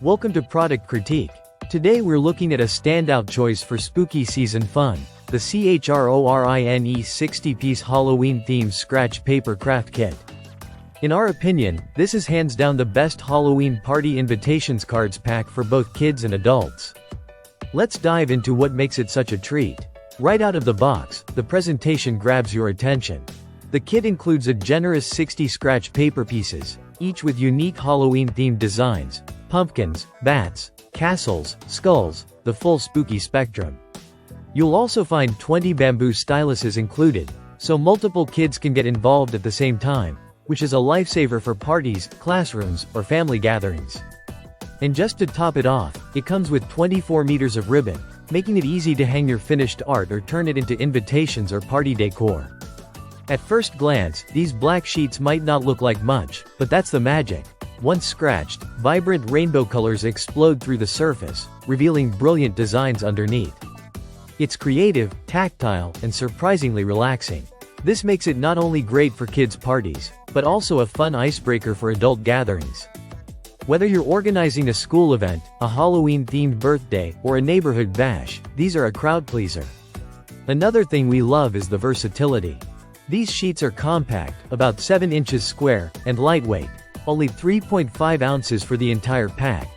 Welcome to Product Critique. Today we're looking at a standout choice for spooky season fun, the CHRORINE 60-piece Halloween-themed scratch paper craft kit. In our opinion, this is hands down the best Halloween party invitations cards pack for both kids and adults. Let's dive into what makes it such a treat. Right out of the box, the presentation grabs your attention. The kit includes a generous 60 scratch paper pieces, each with unique Halloween-themed designs: pumpkins, bats, castles, skulls, the full spooky spectrum. You'll also find 20 bamboo styluses included, so multiple kids can get involved at the same time, which is a lifesaver for parties, classrooms, or family gatherings. And just to top it off, it comes with 24 meters of ribbon, making it easy to hang your finished art or turn it into invitations or party decor. At first glance, these black sheets might not look like much, but that's the magic. Once scratched, vibrant rainbow colors explode through the surface, revealing brilliant designs underneath. It's creative, tactile, and surprisingly relaxing. This makes it not only great for kids' parties, but also a fun icebreaker for adult gatherings. Whether you're organizing a school event, a Halloween-themed birthday, or a neighborhood bash, these are a crowd pleaser. Another thing we love is the versatility. These sheets are compact, about 7 inches square, and lightweight, only 3.5 ounces for the entire pack.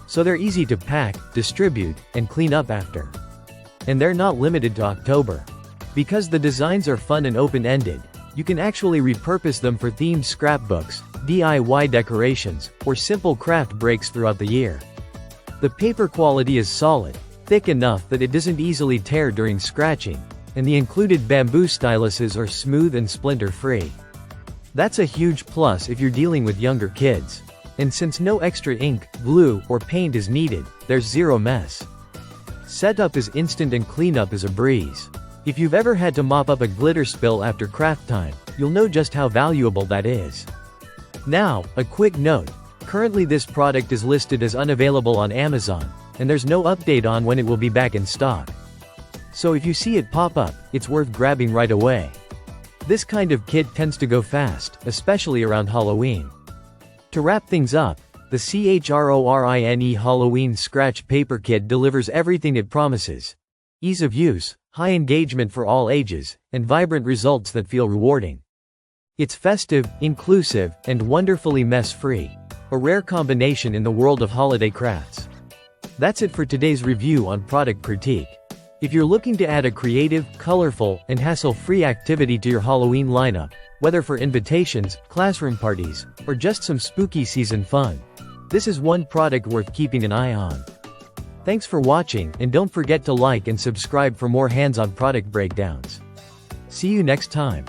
So they're easy to pack, distribute, and clean up after. And they're not limited to October. Because the designs are fun and open-ended, you can actually repurpose them for themed scrapbooks, DIY decorations, or simple craft breaks throughout the year. The paper quality is solid, thick enough that it doesn't easily tear during scratching, and the included bamboo styluses are smooth and splinter-free. That's a huge plus if you're dealing with younger kids. And since no extra ink, glue, or paint is needed, there's zero mess. Setup is instant and cleanup is a breeze. If you've ever had to mop up a glitter spill after craft time, you'll know just how valuable that is. Now, a quick note. Currently this product is listed as unavailable on Amazon, and there's no update on when it will be back in stock. So if you see it pop up, it's worth grabbing right away. This kind of kit tends to go fast, especially around Halloween. To wrap things up, the CHRORINE Halloween Scratch Paper Kit delivers everything it promises: ease of use, high engagement for all ages, and vibrant results that feel rewarding. It's festive, inclusive, and wonderfully mess-free, a rare combination in the world of holiday crafts. That's it for today's review on Product Critique. If you're looking to add a creative, colorful, and hassle-free activity to your Halloween lineup, whether for invitations, classroom parties, or just some spooky season fun, this is one product worth keeping an eye on. Thanks for watching, and don't forget to like and subscribe for more hands-on product breakdowns. See you next time.